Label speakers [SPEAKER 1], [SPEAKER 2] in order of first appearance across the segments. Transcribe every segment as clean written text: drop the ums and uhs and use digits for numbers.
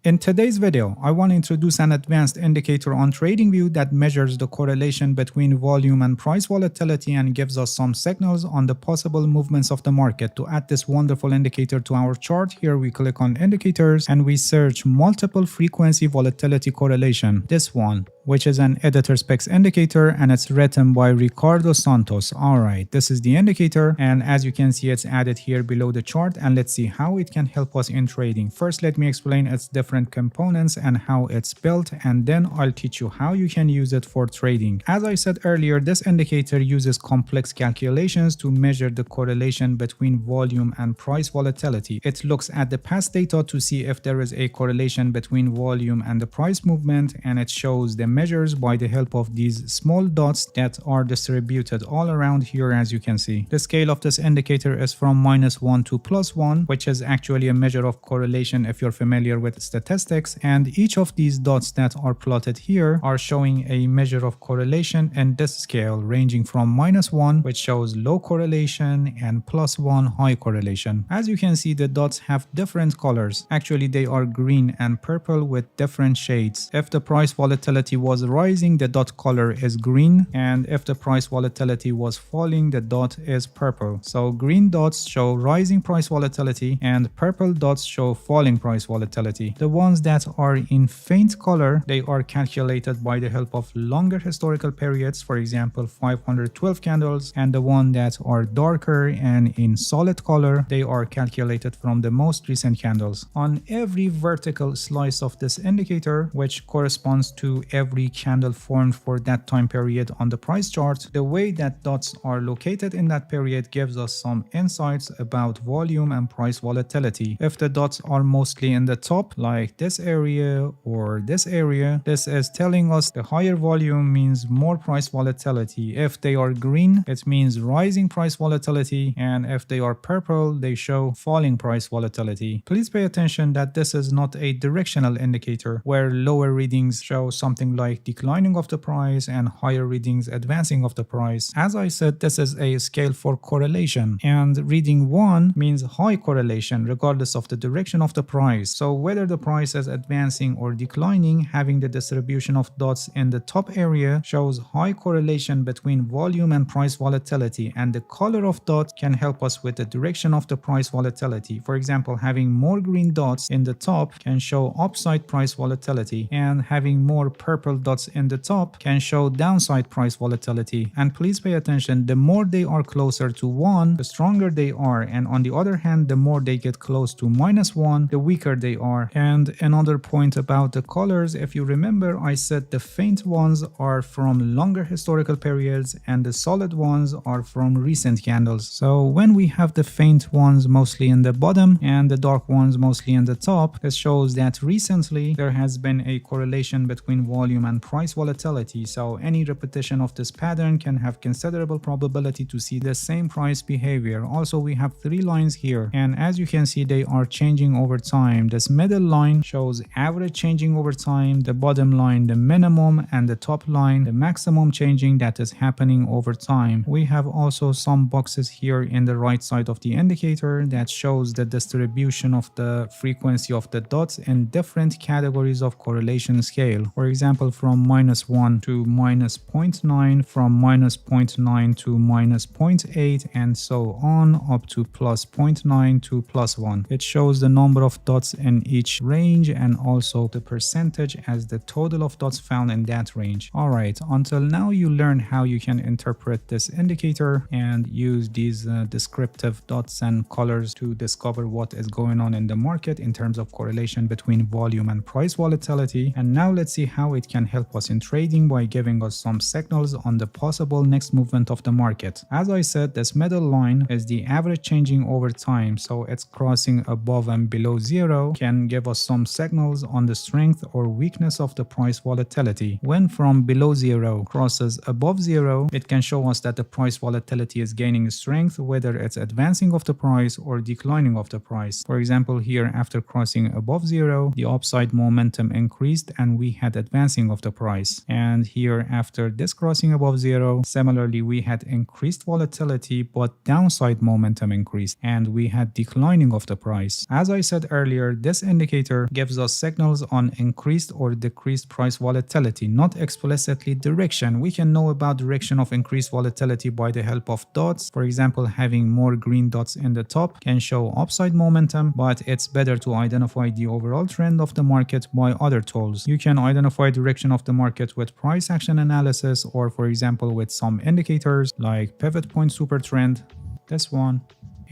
[SPEAKER 1] In today's video, I want to introduce an advanced indicator on TradingView that measures the correlation between volume and price volatility and gives us some signals on the possible movements of the market. To add this wonderful indicator to our chart, here we click on indicators and we search multiple frequency volatility correlation. This one, which is an editor specs indicator, and it's written by Ricardo Santos. Alright, this is the indicator, and as you can see, it's added here below the chart, and let's see how it can help us in trading. First, let me explain its different components and how it's built, and then I'll teach you how you can use it for trading. As I said earlier, this indicator uses complex calculations to measure the correlation between volume and price volatility. It looks at the past data to see if there is a correlation between volume and the price movement, and it shows the measures by the help of these small dots that are distributed all around here, as you can see. The scale of this indicator is from -1 to +1, which is actually a measure of correlation if you're familiar with statistics, and each of these dots that are plotted here are showing a measure of correlation in this scale, ranging from -1, which shows low correlation, and +1, high correlation. As you can see, the dots have different colors. Actually, they are green and purple with different shades. If the price volatility was rising, the dot color is green, and if the price volatility was falling, the dot is purple. So green dots show rising price volatility and purple dots show falling price volatility. The ones that are in faint color, they are calculated by the help of longer historical periods, for example 512 candles, and the one that are darker and in solid color, they are calculated from the most recent candles. On every vertical slice of this indicator, which corresponds to every candle formed for that time period on the price chart, the way that dots are located in that period gives us some insights about volume and price volatility. If the dots are mostly in the top, like this area or this area, this is telling us the higher volume means more price volatility. If they are green, it means rising price volatility, and if they are purple, they show falling price volatility. Please pay attention that this is not a directional indicator where lower readings show something like declining of the price and higher readings advancing of the price. As I said, this is a scale for correlation, and reading 1 means high correlation regardless of the direction of the price. So whether the price is advancing or declining, having the distribution of dots in the top area shows high correlation between volume and price volatility, and the color of dot can help us with the direction of the price volatility. For example, having more green dots in the top can show upside price volatility, and having more purple dots in the top can show downside price volatility. And please pay attention, the more they are closer to 1, the stronger they are, and on the other hand, the more they get close to -1, the weaker they are. And another point about the colors, if you remember, I said the faint ones are from longer historical periods and the solid ones are from recent candles. So when we have the faint ones mostly in the bottom and the dark ones mostly in the top, this shows that recently there has been a correlation between volume and price volatility. So any repetition of this pattern can have considerable probability to see the same price behavior. Also, we have 3 lines here, and as you can see, they are changing over time. This middle line shows average changing over time, the bottom line the minimum, and the top line the maximum changing that is happening over time. We have also some boxes here in the right side of the indicator that shows the distribution of the frequency of the dots in different categories of correlation scale. For example, from -1 to -0.9, from -0.9 to -0.8, and so on up to +0.9 to +1. It shows the number of dots in each range and also the percentage as the total of dots found in that range. Alright, until now you learned how you can interpret this indicator and use these descriptive dots and colors to discover what is going on in the market in terms of correlation between volume and price volatility. And now let's see how it can help us in trading by giving us some signals on the possible next movement of the market. As I said, this middle line is the average changing over time, so it's crossing above and below 0 can give us some signals on the strength or weakness of the price volatility. When from below 0 crosses above 0, it can show us that the price volatility is gaining strength, whether it's advancing of the price or declining of the price. For example, here after crossing above 0, the upside momentum increased and we had advancing advancing of the price. And here after this crossing above zero, similarly we had increased volatility but downside momentum increased, and we had declining of the price. As I said earlier, this indicator gives us signals on increased or decreased price volatility, not explicitly direction. We can know about direction of increased volatility by the help of dots. For example, having more green dots in the top can show upside momentum, but it's better to identify the overall trend of the market by other tools. You can identify direction of the market with price action analysis, or for example with some indicators like pivot point super trend, this one.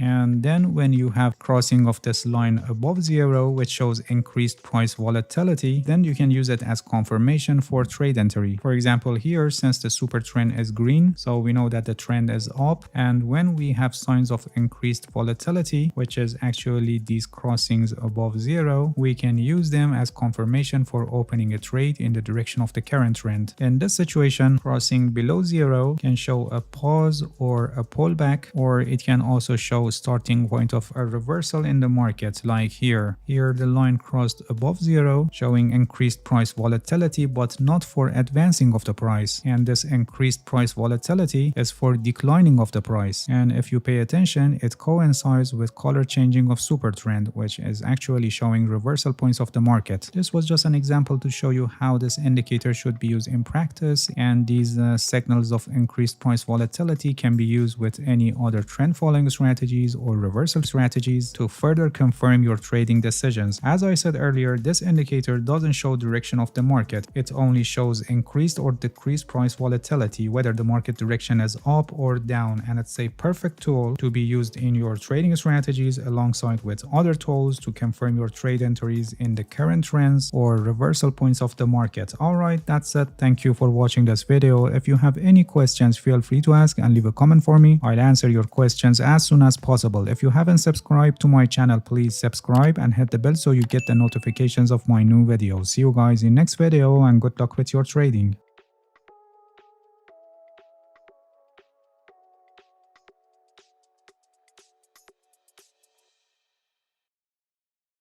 [SPEAKER 1] And then when you have crossing of this line above zero, which shows increased price volatility, then you can use it as confirmation for trade entry. For example, here, since the super trend is green, so we know that the trend is up. And when we have signs of increased volatility, which is actually these crossings above zero, we can use them as confirmation for opening a trade in the direction of the current trend. In this situation, crossing below zero can show a pause or a pullback, or it can also show starting point of a reversal in the market, like here. Here the line crossed above zero, showing increased price volatility but not for advancing of the price, and this increased price volatility is for declining of the price. And if you pay attention, it coincides with color changing of super trend, which is actually showing reversal points of the market. This was just an example to show you how this indicator should be used in practice, and these signals of increased price volatility can be used with any other trend following strategy or reversal strategies to further confirm your trading decisions. As I said earlier, this indicator doesn't show direction of the market. It only shows increased or decreased price volatility, whether the market direction is up or down, and it's a perfect tool to be used in your trading strategies alongside with other tools to confirm your trade entries in the current trends or reversal points of the market. Alright, that's it. Thank you for watching this video. If you have any questions, feel free to ask and leave a comment for me. I'll answer your questions as soon as possible. If you haven't subscribed to my channel, please subscribe and hit the bell so you get the notifications of my new videos. See you guys in next video, and good luck with your trading.